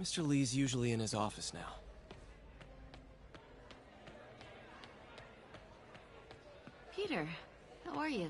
Mr. Lee's usually in his office now. Peter, how are you?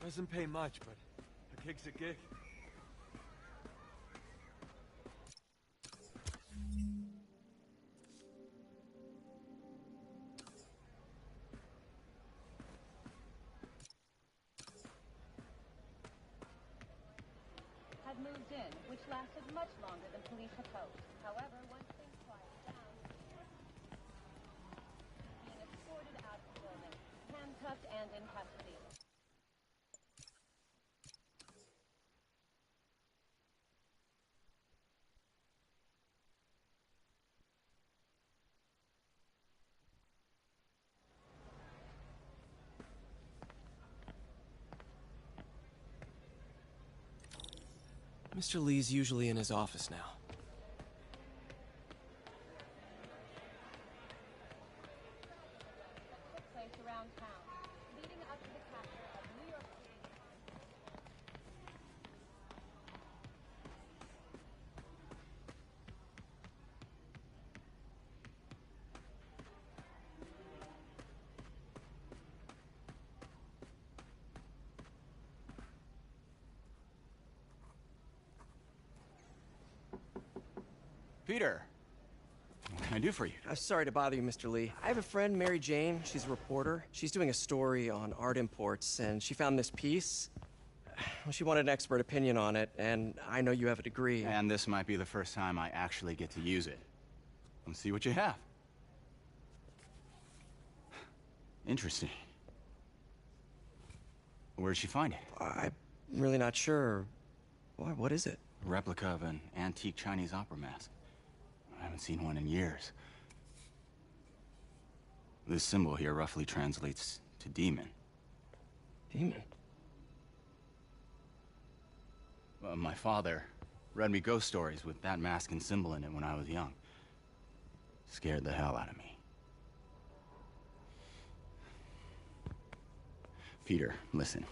Doesn't pay much, but a gig's a gig. Had moved in, which lasted much longer than police had hoped. However, once things quieted down, being escorted out of the building, handcuffed and in custody. Mr. Lee's usually in his office now. Took place around town, leading up to the capture of New York City. Peter, what can I do for you? Sorry to bother you, Mr. Lee. I have a friend, Mary Jane. She's a reporter. She's doing a story on art imports, and she found this piece. Well, she wanted an expert opinion on it, and I know you have a degree. And this might be the first time I actually get to use it. Let's see what you have. Interesting. Where'd she find it? I'm really not sure. What is it? A replica of an antique Chinese opera mask. I haven't seen one in years. This symbol here roughly translates to demon. Demon? My father read me ghost stories with that mask and symbol in it when I was young. Scared the hell out of me. Peter, listen.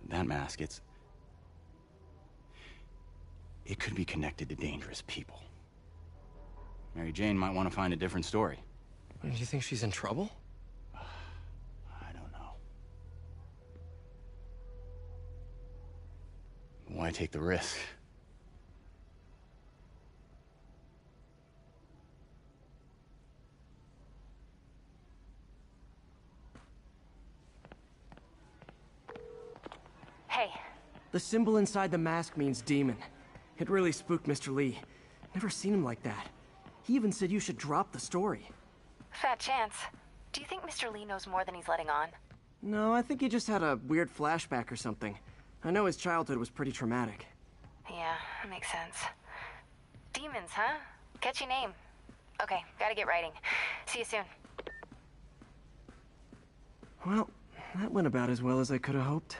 That mask, it could be connected to dangerous people. Mary Jane might want to find a different story. Do you think she's in trouble? I don't know. Why take the risk? Hey. The symbol inside the mask means demon. It really spooked Mr. Lee. Never seen him like that. He even said you should drop the story. Fat chance. Do you think Mr. Lee knows more than he's letting on? No, I think he just had a weird flashback or something. I know his childhood was pretty traumatic. Yeah, that makes sense. Demons, huh? Catchy name. Okay, gotta get writing. See you soon. Well, that went about as well as I could have hoped.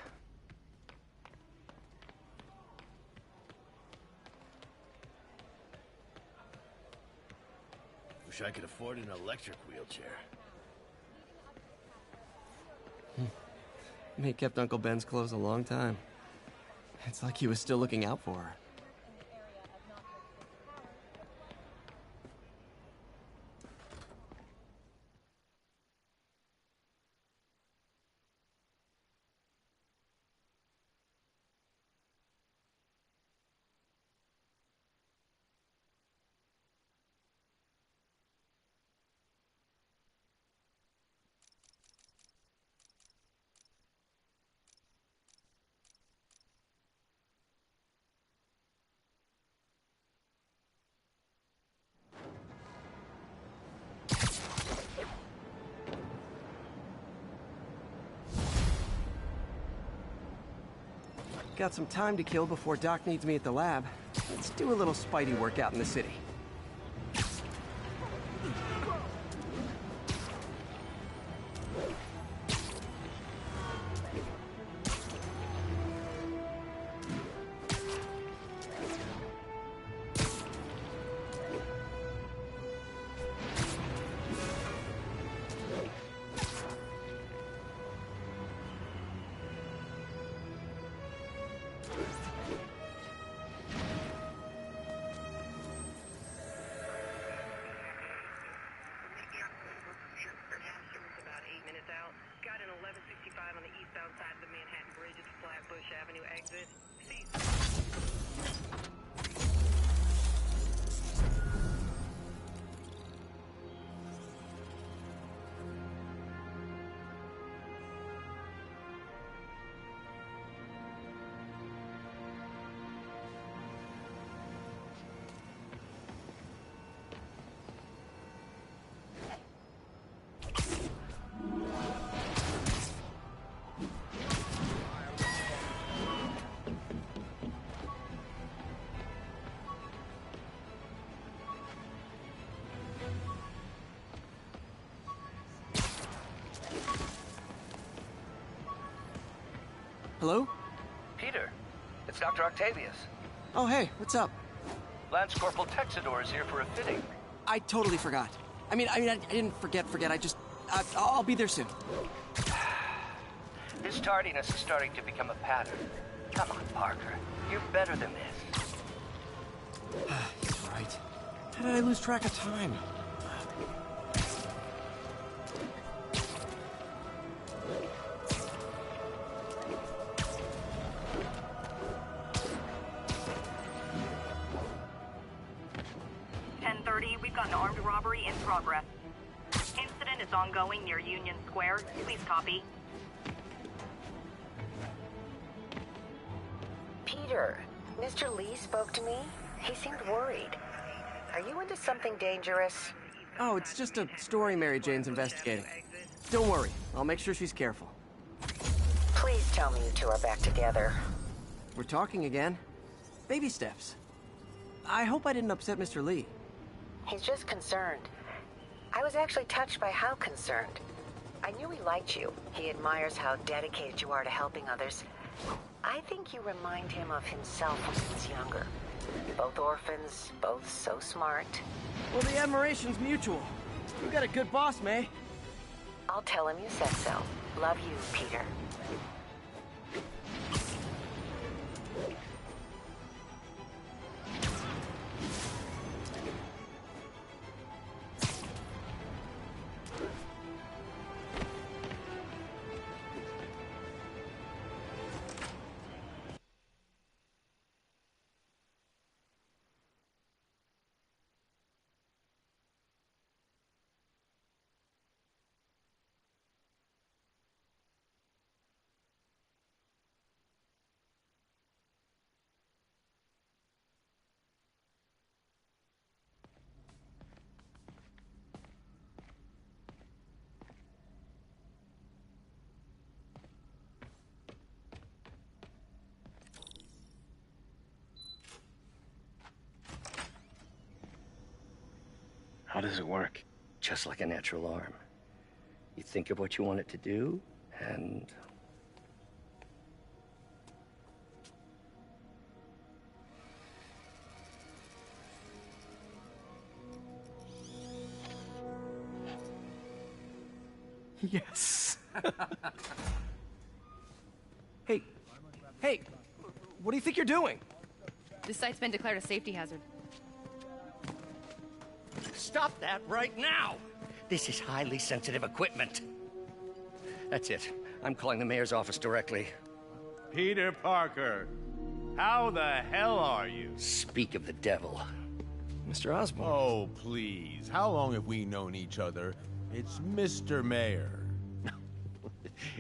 Wish I could afford an electric wheelchair. Mate kept Uncle Ben's clothes a long time. It's like he was still looking out for her. Got some time to kill before Doc needs me at the lab. Let's do a little Spidey workout in the city. Got an 1165 on the eastbound side of the Manhattan Bridge at the Flatbush Avenue exit. Hello? Peter, it's Dr. Octavius. Oh, hey, what's up? Lance Corporal Texador is here for a fitting. I totally forgot. I didn't forget. I'll be there soon. This tardiness is starting to become a pattern. Come on, Parker. You're better than this. He's right. How did I lose track of time? We've got an armed robbery in progress. Incident is ongoing near Union Square. Please copy. Peter, Mr. Lee spoke to me. He seemed worried. Are you into something dangerous? Oh, it's just a story Mary Jane's investigating. Don't worry, I'll make sure she's careful. Please tell me you two are back together. We're talking again. Baby steps. I hope I didn't upset Mr. Lee. He's just concerned. I was actually touched by how concerned. I knew he liked you. He admires how dedicated you are to helping others. I think you remind him of himself when he was younger. Both orphans, both so smart. Well, the admiration's mutual. You got a good boss, May. I'll tell him you said so. Love you, Peter. How does it work? Just like a natural arm. You think of what you want it to do, And... Yes. Hey, hey, what do you think you're doing? This site's been declared a safety hazard. Stop that right now! This is highly sensitive equipment. That's it. I'm calling the mayor's office directly. Peter Parker, how the hell are you? Speak of the devil. Mr. Osborn. Oh, please. How long have we known each other? It's Mr. Mayor.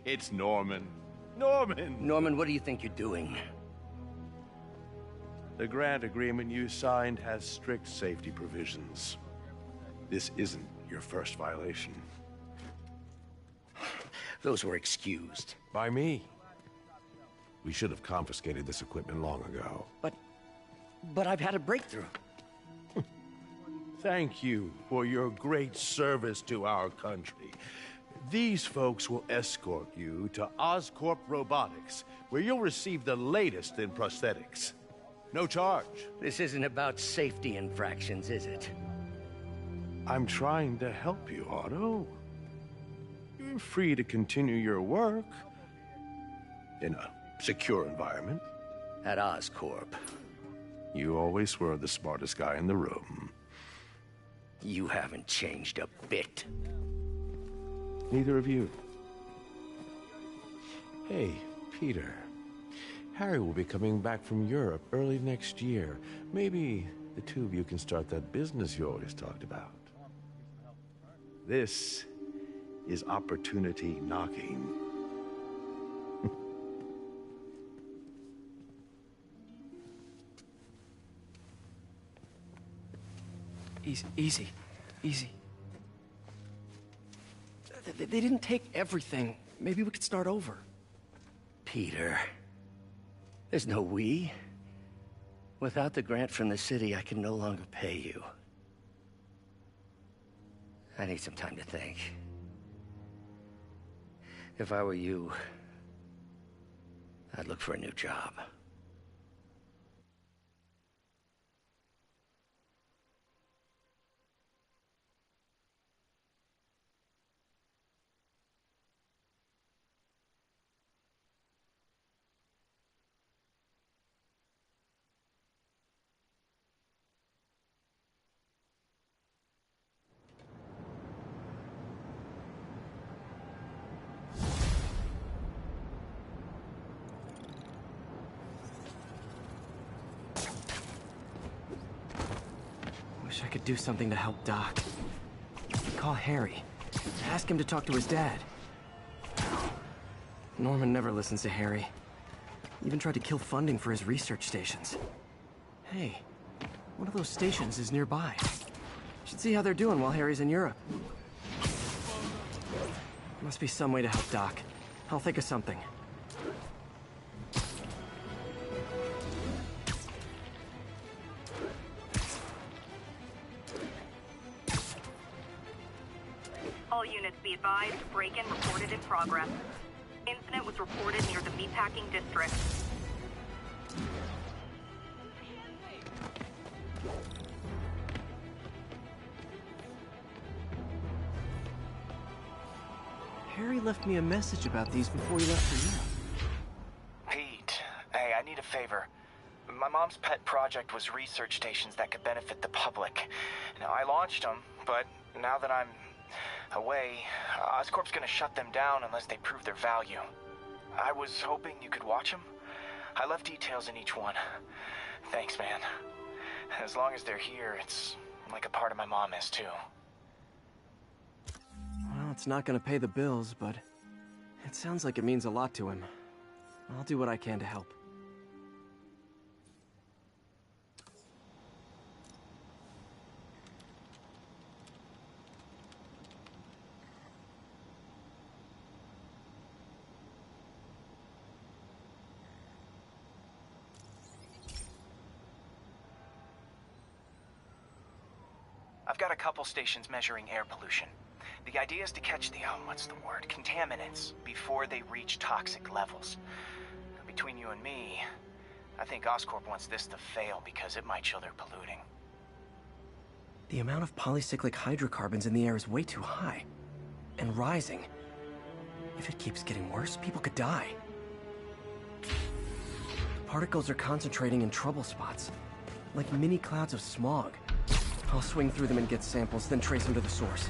It's Norman. Norman! Norman, what do you think you're doing? The grant agreement you signed has strict safety provisions. This isn't your first violation. Those were excused. By me. We should have confiscated this equipment long ago. But I've had a breakthrough. Thank you for your great service to our country. These folks will escort you to Oscorp Robotics, where you'll receive the latest in prosthetics. No charge. This isn't about safety infractions, is it? I'm trying to help you, Otto. You're free to continue your work in a secure environment. At Oscorp. You always were the smartest guy in the room. You haven't changed a bit. Neither of you. Hey, Peter. Harry will be coming back from Europe early next year. Maybe the two of you can start that business you always talked about. This is opportunity knocking. Easy. They didn't take everything. Maybe we could start over. Peter, there's no we. Without the grant from the city, I can no longer pay you. I need some time to think. If I were you, I'd look for a new job. Wish I could do something to help Doc. Call Harry. Ask him to talk to his dad. Norman never listens to Harry. Even tried to kill funding for his research stations. Hey, one of those stations is nearby. Should see how they're doing while Harry's in Europe. Must be some way to help Doc. I'll think of something. All units be advised, break-in reported in progress. Incident was reported near the meatpacking district. Harry left me a message about these before he left for Europe. Pete, hey, I need a favor. My mom's pet project was research stations that could benefit the public. Now, I launched them, but now that I'm away, Oscorp's gonna shut them down unless they prove their value. I was hoping you could watch them. I left details in each one. Thanks, man. As long as they're here, it's like a part of my mom is, too. Well, it's not gonna pay the bills, but it sounds like it means a lot to him. I'll do what I can to help. I've got a couple stations measuring air pollution. The idea is to catch the, what's the word, contaminants before they reach toxic levels. Between you and me, I think Oscorp wants this to fail because it might show they're polluting. The amount of polycyclic hydrocarbons in the air is way too high. And rising. If it keeps getting worse, people could die. The particles are concentrating in trouble spots, like mini clouds of smog. I'll swing through them and get samples, then trace them to the source.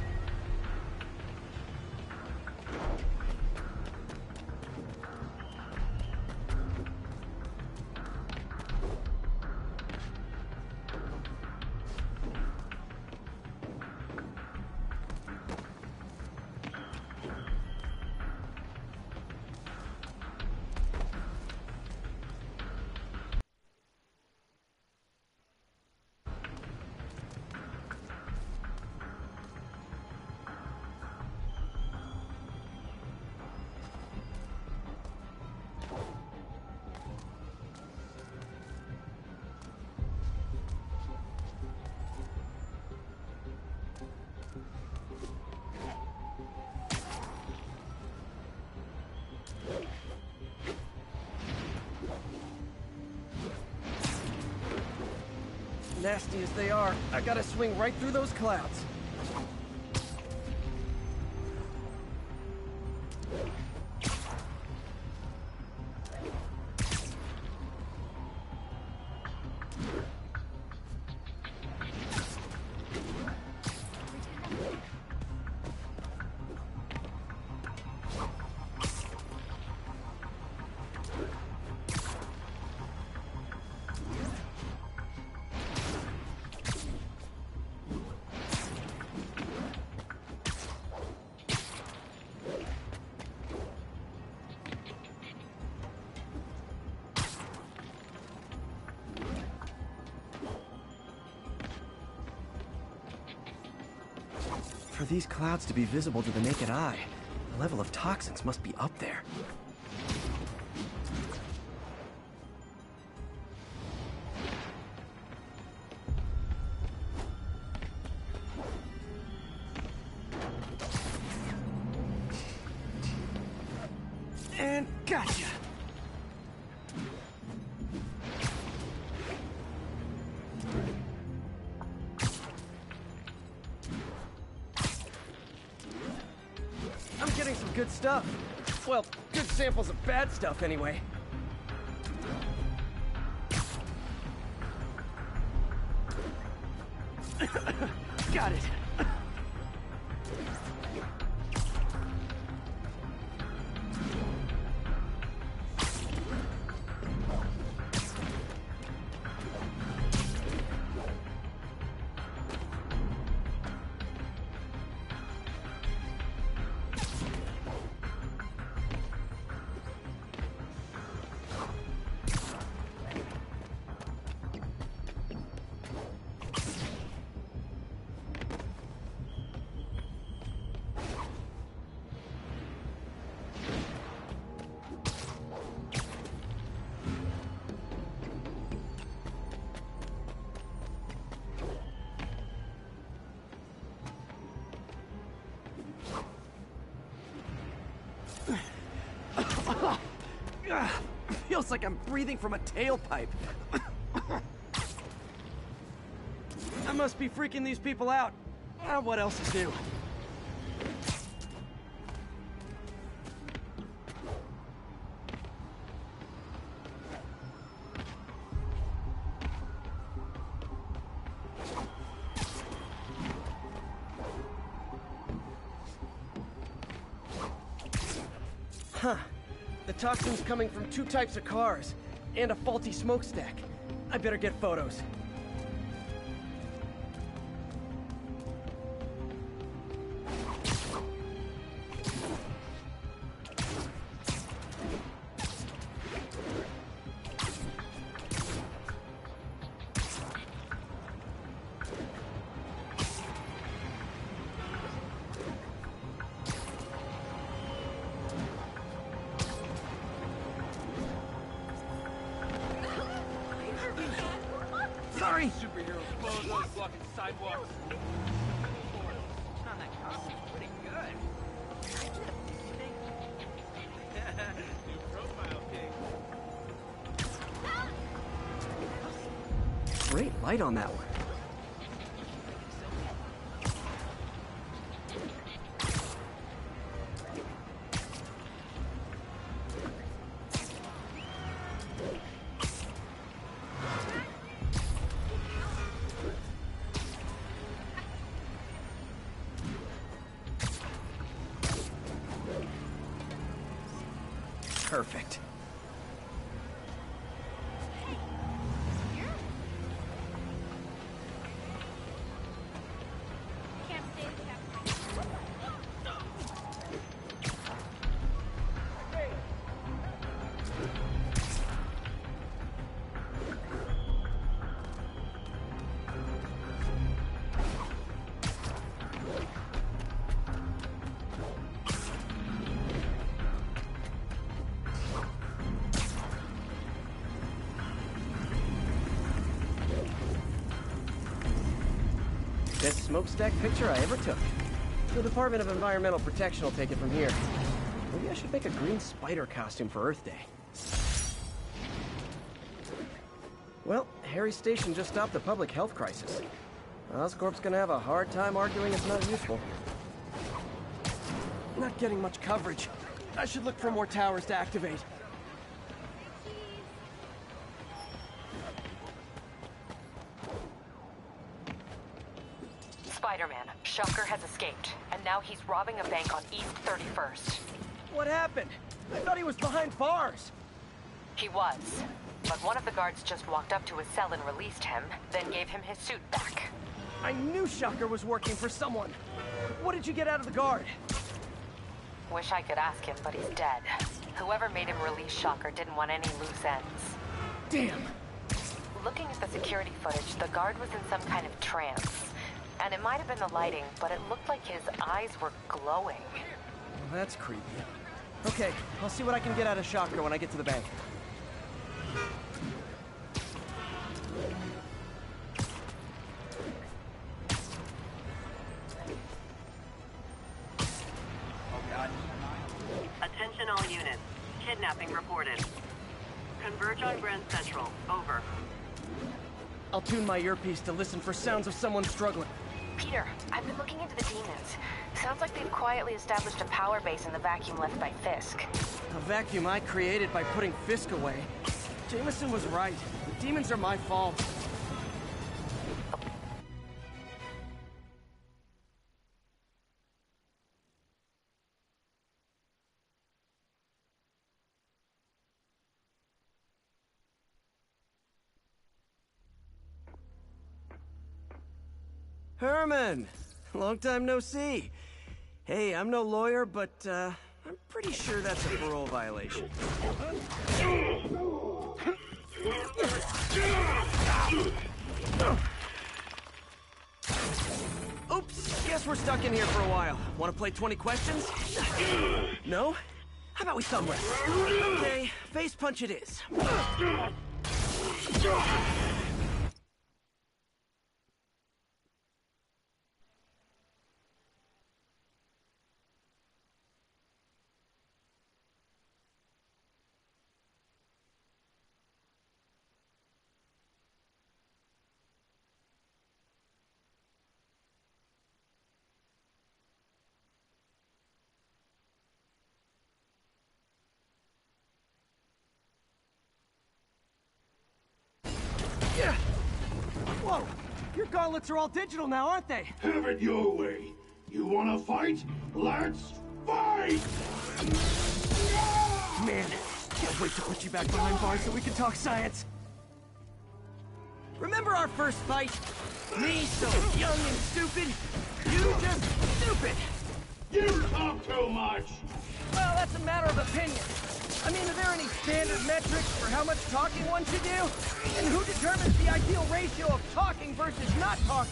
Nasty as they are, I gotta swing right through those clouds. For these clouds to be visible to the naked eye, the level of toxins must be up there. And gotcha! Good stuff. Well, good samples of bad stuff, anyway. Got it. Feels like I'm breathing from a tailpipe. I must be freaking these people out. What else is new? Huh. The toxin's coming from 2 types of cars, and a faulty smokestack. I better get photos. Sorry! Superheroes blowing those blocking sidewalks. On that costume's pretty good. Great light on that one. Perfect. Best smokestack picture I ever took. The Department of Environmental Protection will take it from here. Maybe I should make a green spider costume for Earth Day. Well, Harry Station just stopped a public health crisis. Oscorp's gonna have a hard time arguing it's not useful. Not getting much coverage. I should look for more towers to activate. Spider-Man, Shocker has escaped, and now he's robbing a bank on East 31st. What happened? I thought he was behind bars. He was, but one of the guards just walked up to his cell and released him, then gave him his suit back. I knew Shocker was working for someone. What did you get out of the guard? Wish I could ask him, but he's dead. Whoever made him release Shocker didn't want any loose ends. Damn! Looking at the security footage, the guard was in some kind of trance. And it might have been the lighting, but it looked like his eyes were glowing. Well, that's creepy. Okay, I'll see what I can get out of Shocker when I get to the bank. Attention all units. Kidnapping reported. Converge on Grand Central. Over. I'll tune my earpiece to listen for sounds of someone struggling. Peter, I've been looking into the demons. Sounds like they've quietly established a power base in the vacuum left by Fisk. A vacuum I created by putting Fisk away. Jameson was right. The demons are my fault. Herman! Long time no see. Hey, I'm no lawyer, but, I'm pretty sure that's a parole violation. Oops, guess we're stuck in here for a while. Want to play 20 questions? No? How about we thumb wrestle? Okay, face punch it is. Whoa! Your gauntlets are all digital now, aren't they? Have it your way. You wanna fight? Let's fight! Man, can't wait to put you back behind bars so we can talk science. Remember our first fight? Me so young and stupid, you just stupid. You talk too much. Well, that's a matter of opinion. I mean, are there any standard metrics for how much talking one should do? And who determines the ideal ratio of talking versus not talking?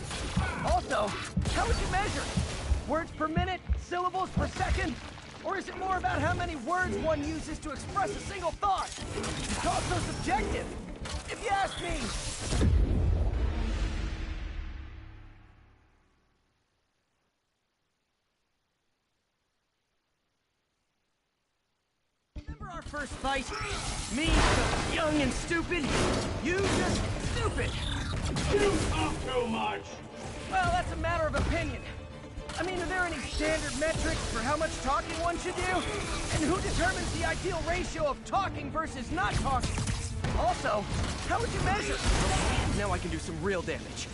Also, how would you measure it? Words per minute? Syllables per second? Or is it more about how many words one uses to express a single thought? It's also subjective, if you ask me. Remember our first fight? Me, so young and stupid. You just stupid. You talk too much! Well, that's a matter of opinion. I mean, are there any standard metrics for how much talking one should do? And who determines the ideal ratio of talking versus not talking? Also, how would you measure? Now I can do some real damage.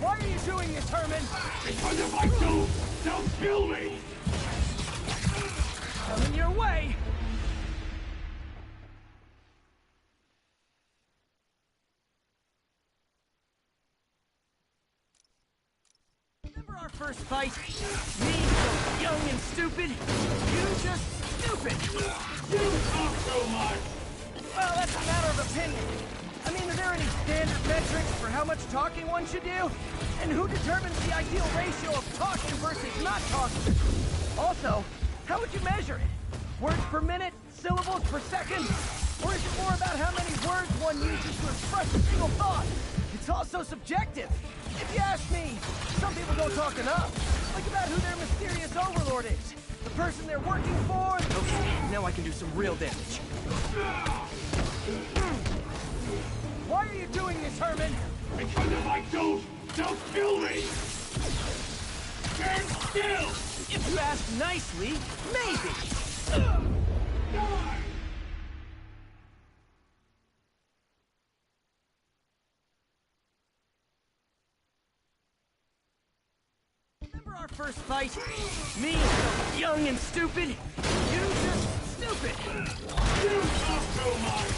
Why are you doing this, Herman? Because if I don't, they'll kill me! Coming your way! Remember our first fight? Me, so young and stupid. You just stupid. You talk too much! Well, that's a matter of opinion. I mean, are there any standard metrics for how much talking one should do? And who determines the ideal ratio of talking versus not talking? Also, how would you measure it? Words per minute? Syllables per second? Or is it more about how many words one uses to express a single thought? It's also subjective. If you ask me, some people don't talk enough. Like about who their mysterious overlord is. The person they're working for. Okay, now I can do some real damage. Why are you doing this, Herman? Because if I don't, they'll kill me! Stand still! If you ask nicely, maybe. Die! Remember our first fight? Me, so young and stupid. You just stupid. You talk too much!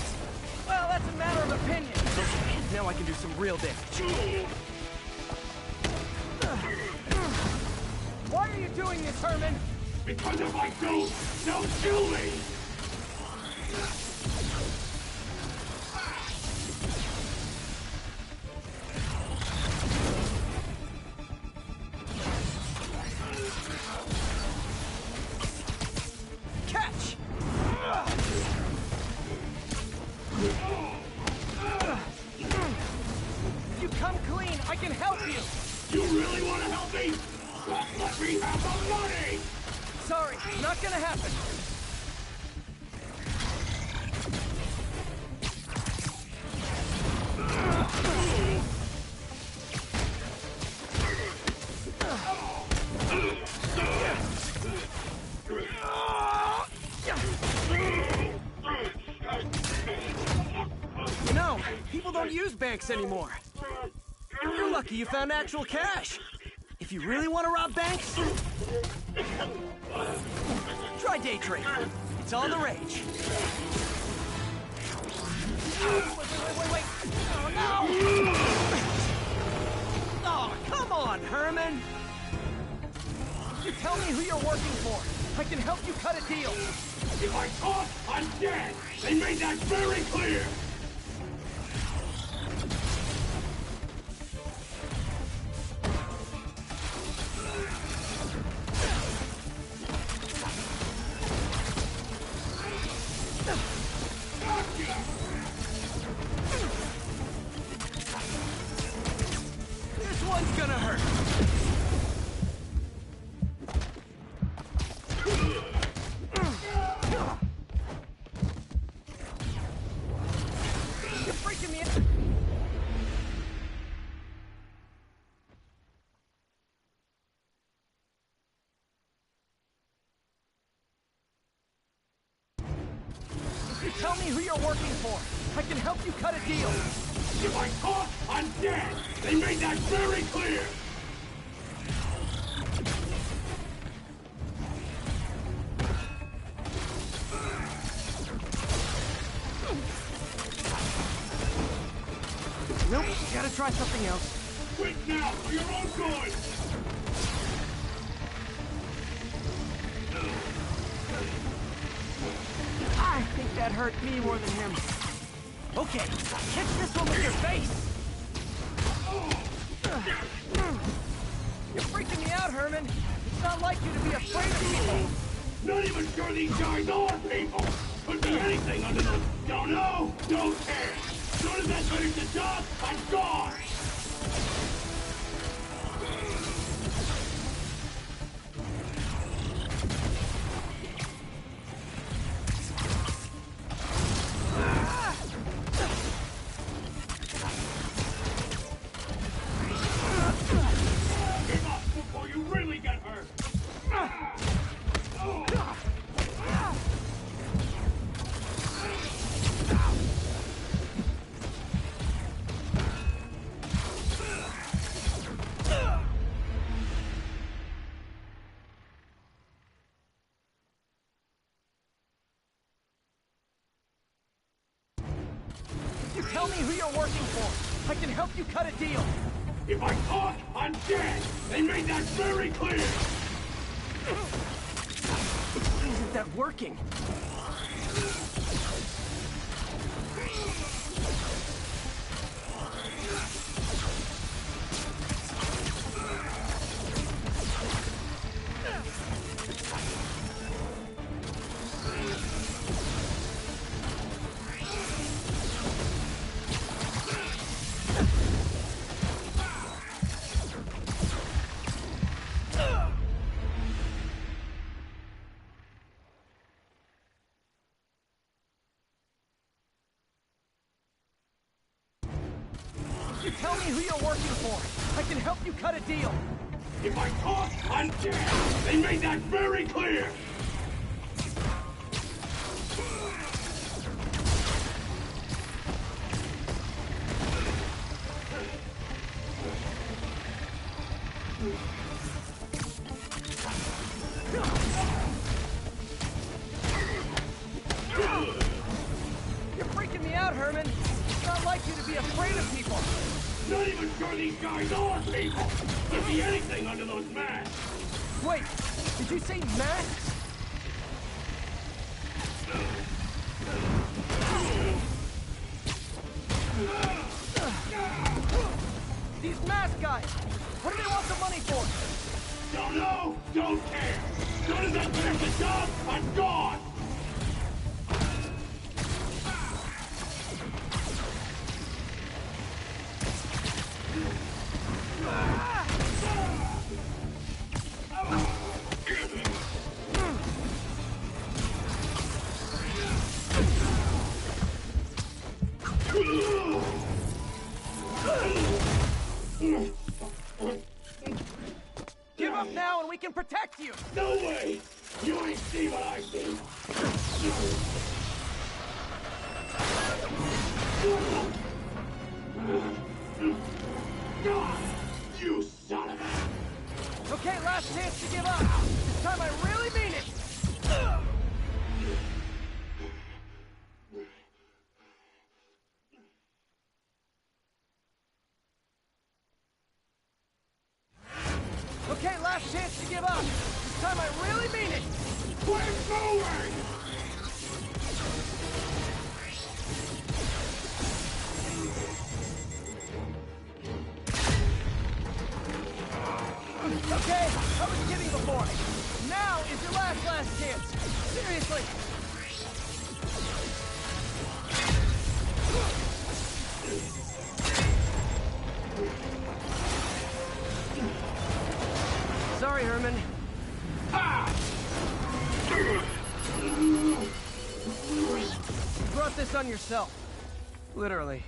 Well, that's a matter of opinion. Okay, now I can do some real damage. Why are you doing this, Herman? Because if I don't, they'll kill me! Catch! If you come clean, I can help you! You really want to help me? Let me have the money! Sorry, not gonna happen. You know, people don't use banks anymore. You're lucky you found actual cash. If you really want to rob banks, try day trading. It's all the rage. Wait. Oh, no! Oh, come on, Herman! You tell me who you're working for. I can help you cut a deal. If I talk, I'm dead! They made that very clear! This one's gonna hurt. You're freaking me out. If you tell me who you're working for, I can help you cut a deal. If I talk, I'm dead! They made that very clear! Nope, gotta try something else. Quit now, for your own good! I think that hurt me more than him. Okay, catch this one with your face! You're freaking me out, Herman. It's not like you to be afraid of people. Not even sure these guys are people! Could be anything under the... Don't know, don't care! As soon as I finish the job, I'm gone! tell me who you're working for, I can help you cut a deal. If I talk, I'm dead! They made that very clear! Isn't that working? You tell me who you're working for. I can help you cut a deal. If I talk, I'm dead! They made that very clear! You're freaking me out, Herman. It's not like you to be afraid of people. Not even sure these guys are people! Could be anything under those masks! Wait, did you say masks? These mask guys! What do they want the money for? Don't know! Don't care! As soon as I finish the job, I'm gone! Give up now and we can protect you! No way! You ain't see what I see! You son of a... Okay, last chance to give up. This time I really mean it! Okay, last chance to give up. This time I really mean it! We're going! Okay, I was kidding before. Now is your last chance. Seriously. Sorry, Herman. You brought this on yourself. Literally.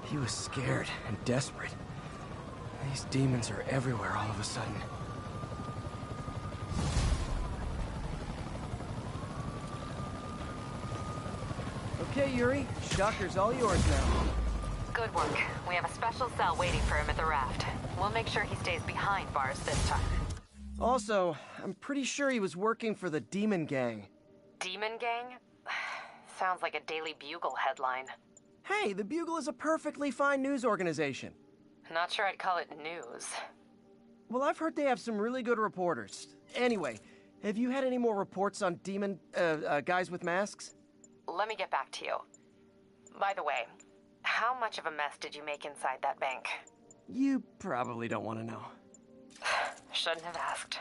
He was scared and desperate. These demons are everywhere all of a sudden. Okay, Yuri. Shocker's all yours now. Good work. We have a special cell waiting for him at the raft. We'll make sure he stays behind bars this time. Also, I'm pretty sure he was working for the Demon Gang. Demon Gang? Sounds like a Daily Bugle headline. Hey, the Bugle is a perfectly fine news organization. Not sure I'd call it news. Well, I've heard they have some really good reporters. Anyway, have you had any more reports on demon, guys with masks? Let me get back to you. By the way, how much of a mess did you make inside that bank? You probably don't want to know. Shouldn't have asked.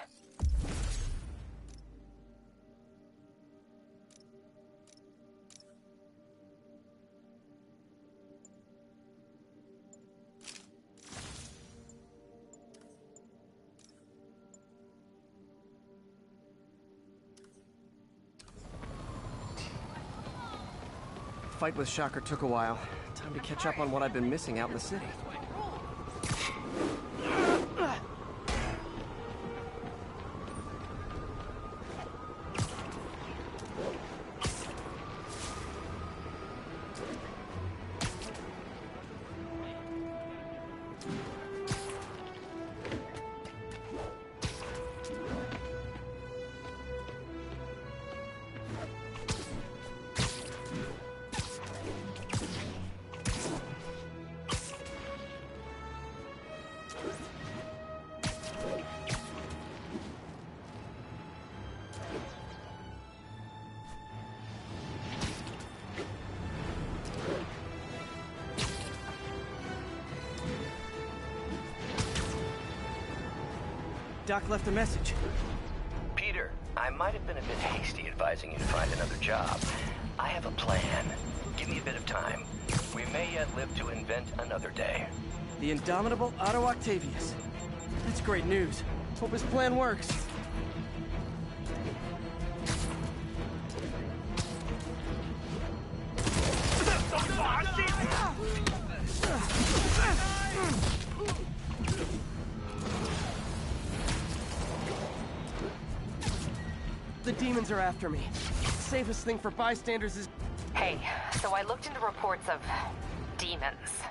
Fight with Shocker took a while. Time to catch up on what I've been missing out in the city. Doc left a message. Peter, I might have been a bit hasty advising you to find another job. I have a plan. Give me a bit of time. We may yet live to invent another day. The indomitable Otto Octavius. That's great news. Hope his plan works. The demons are after me. Safest thing for bystanders is... Hey, so I looked into reports of demons.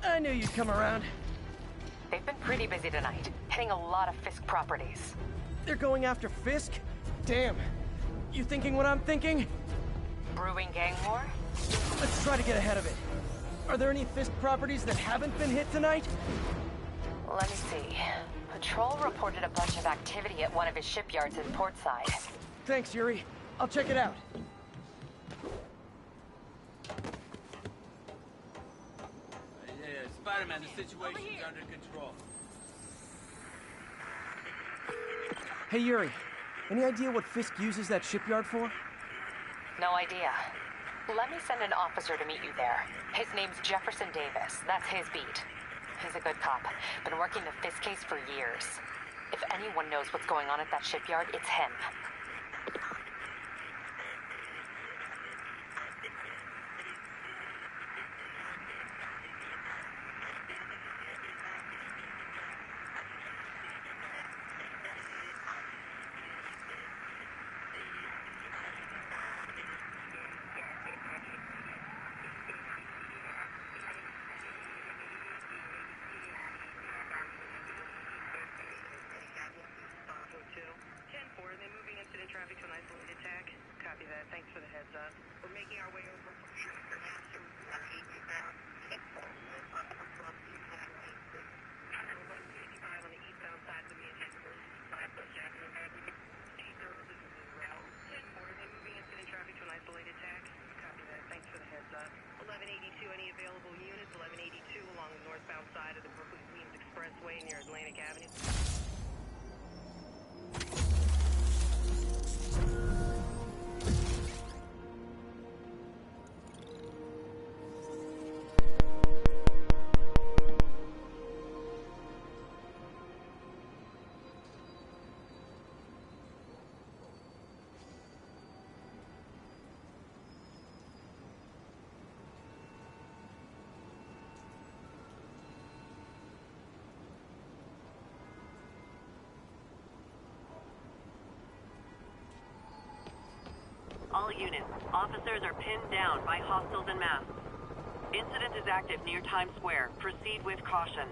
I knew you'd come around. They've been pretty busy tonight, hitting a lot of Fisk properties. They're going after Fisk? Damn. You thinking what I'm thinking? Brewing gang war? Let's try to get ahead of it. Are there any Fisk properties that haven't been hit tonight? Let me see. Patrol reported a bunch of activity at one of his shipyards in Portside. Thanks, Yuri. I'll check it out. Spider-Man, the situation's under control. Hey, Yuri. Any idea what Fisk uses that shipyard for? No idea. Let me send an officer to meet you there. His name's Jefferson Davis. That's his beat. He's a good cop. Been working the Fisk case for years. If anyone knows what's going on at that shipyard, it's him. Traffic to an isolated attack. Copy that. Thanks for the heads up. We're making our way over. On the eastbound side of the Manhattan Bridge. 10-4, then moving incident traffic to an isolated attack. Copy that. Thanks for the heads up. 1182, any available units? 1182 along the northbound side of the Brooklyn-Queens Expressway near Atlantic Avenue. All units, officers are pinned down by hostiles en masse. Incident is active near Times Square. Proceed with caution.